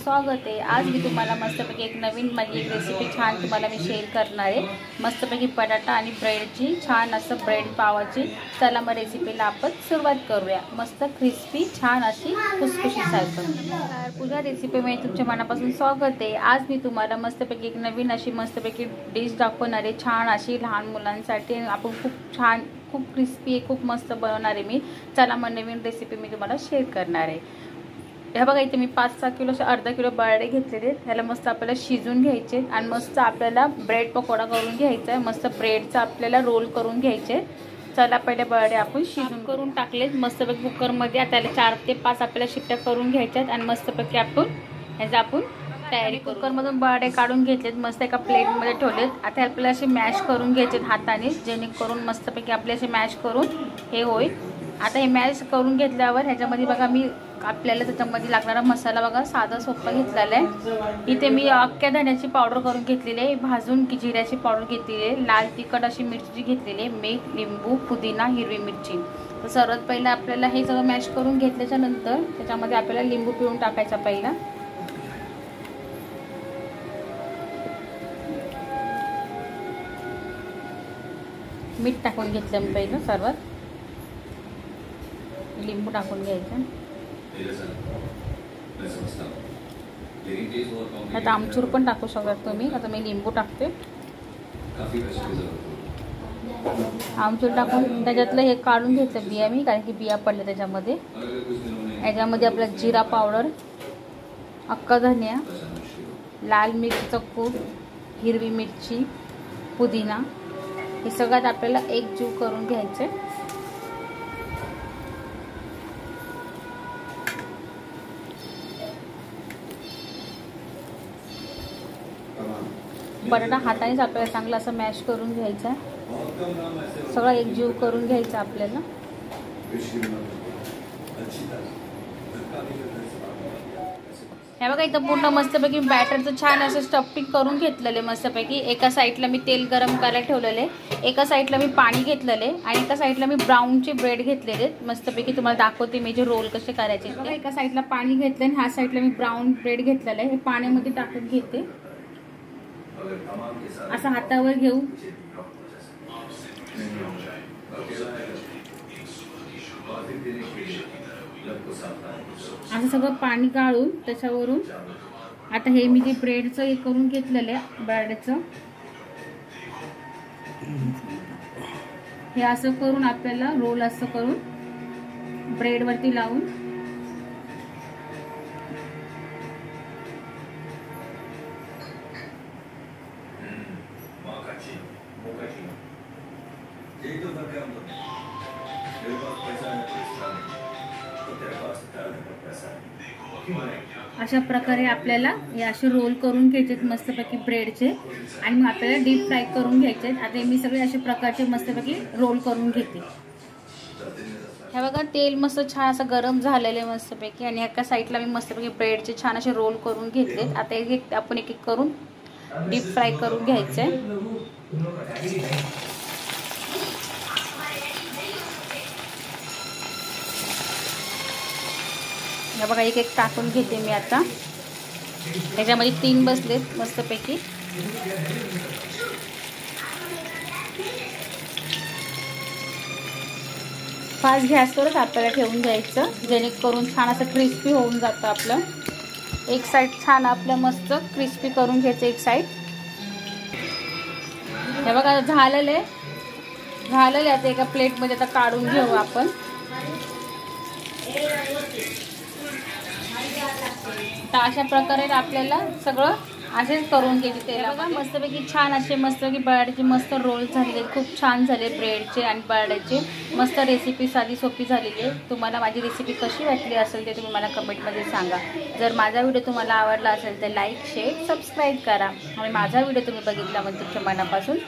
स्वागत आहे। आज मी तुम्हाला मस्तपैकी एक नवीन माझी एक रेसिपी छान तुम्हाला मी शेअर करणार आहे। मस्तपैकी बटाटा आणि ब्रेडची छान असं ब्रेड पावाची। चला मग रेसिपीला आपण सुरुवात करूया। मस्त क्रिस्पी छान अशी खुसखुशीसारखं पूजा रेसिपीमध्ये तुमच्या मनापासून स्वागत आहे। आज मी तुम्हाला मस्तपैकी एक नवीन अशी मस्तपैकी डिश दाखवणार आहे। छान अशी लहान मुलांसाठी आपण खूप छान खूप क्रिस्पी खूप मस्त बनवणार आहे मी। चला मग नवीन रेसिपी मी तुम्हाला शेअर करणार आहे। हे बघा इथे मी 5-6 किलो अर्धा किलो बटाटे घेतलेले। ह्याला मस्त आपल्याला शिजून घ्यायचे आणि मस्त आपल्याला ब्रेड पकोडा करून घ्यायचा आहे। मस्त ब्रेडचा आपल्याला रोल करून घ्यायचे। चला पहिले बटाटे आपण शिजून करून टाकलेत मस्तपैकी कुकरमध्ये। आता त्याला 4 ते 5 आपल्याला शिट्ट्या करून घ्यायच्यात आणि मस्तपैकी आपण तयारी कुकरमधून बटाटे काढून घेतलेत। मस्त एका प्लेटमध्ये ठेवलेत। आता आपल्याला असे मॅश करून घ्यायचे हाताने, जेणेकरून मस्तपैकी आपले असे मॅश करून हे होईल। आता हे मॅश करून घेतल्यावर ह्याच्यामध्ये बघा मी आपल्याला त्याच्यामध्ये लागणारा मसाला बघा साधा सोपा घेतलेला आहे। इथे मी अख्ख्या धण्याची पावडर करून घेतलेली आहे, भाजून जिऱ्याची पावडर घेतलेली आहे, लाल तिखट अशी मिरची घेतलेली आहे, मीठ, लिंबू, पुदिना, हिरवी मिरची। तर सर्वात पहिलं आपल्याला हे सगळं मॅश करून घेतल्याच्या नंतर त्याच्यामध्ये आपल्याला लिंबू पिळून टाकायचा पहिला। मीठ टाकून घेतलं मी पहिलं, सर्वात लिंबू टाकून घ्यायचं। आता आमचूर पण टाकू शकता तुम्ही। आता मी लिंबू टाकते, आमचूर टाकून त्याच्यातलं हे काढून घेतलं बिया मी, कारण की बिया पडल्या त्याच्यामध्ये। याच्यामध्ये आपला जिरा पावडर, अख्खा धनिया, लाल मिरचीचं कूट, हिरवी मिरची, पुदिना, हे सगळ्यात आपल्याला एकजीव करून घ्यायचे। बटाटा हातानेच आपल्याला चांगला असं मॅश करून घ्यायचा, सगळं एकजीव करून घ्यायचं आपल्याला। हे बघा इथं पूर्ण मस्तपैकी बॅटरचं छान असं स्टफिंग करून घेतलेले मस्तपैकी। एका साईडला मी तेल गरम करायला ठेवलेले, एका साईडला मी पाणी घेतलेले आणि एका साईडला मी ब्राऊनचे ब्रेड घेतलेले मस्तपैकी। तुम्हाला दाखवते मी जे रोल कसे करायचे। बघा एका साईडला पाणी घेतलं आणि ह्या साईडला मी ब्राऊन ब्रेड घेतलेलं आहे। हे पाण्यामध्ये टाकून घेते, असं हातावर घेऊ, असं सगळं पाणी काढून त्याच्यावरून आता हे मी जे ब्रेडचं हे करून घेतलेलं आहे ब्रेडचं, हे असं करून आपल्याला रोल असं करून ब्रेड वरती लावून अशा प्रकारे आपल्याला हे असे रोल करून घ्यायचे मस्तपैकी ब्रेडचे आणि मग आपल्याला डीप फ्राय करून घ्यायचे। आता मी सगळे अशा प्रकारचे मस्तपैकी रोल करून घेते। हे बघा तेल मस्त छान असं गरम झालेले मस्तपैकी आणि एका साईडला मी मस्तपैकी ब्रेडचे छान असे रोल करून घेतलेत। आता आपण एक एक करून डीप फ्राय करून घ्यायचे। हे बघा एक एक टाकून घेते मी आता। त्याच्यामध्ये 3 बसलेत मस्तपैकी। फास्ट गॅसवरच आपल्याला ठेवून द्यायचं, जेणेकरून छान असं क्रिस्पी होऊन जातं आपलं। एक साईड छान आपलं मस्त क्रिस्पी करून घ्यायचं एक साईड। हे बघा झालेले आता एका प्लेटमध्ये आता काढून घेऊ आपण। तर अशा प्रकारे आपल्याला सगळं असेच करून घ्यायचे। तेला बघा मस्तपैकी छान असे मस्तपैकी बटाट्याचे मस्त रोल झालेले, खूप छान झाले ब्रेडचे आणि बटाट्याचे। मस्त रेसिपी साधी सोपी झालेली आहे। तुम्हाला माझी रेसिपी कशी वाटली असेल ते तुम्ही मला कमेंटमध्ये सांगा। जर माझा व्हिडिओ तुम्हाला आवडला असेल तर लाईक, शेअर, सबस्क्राईब करा आणि माझा व्हिडिओ तुम्ही बघितला म्हणजे तुमच्या मनापासून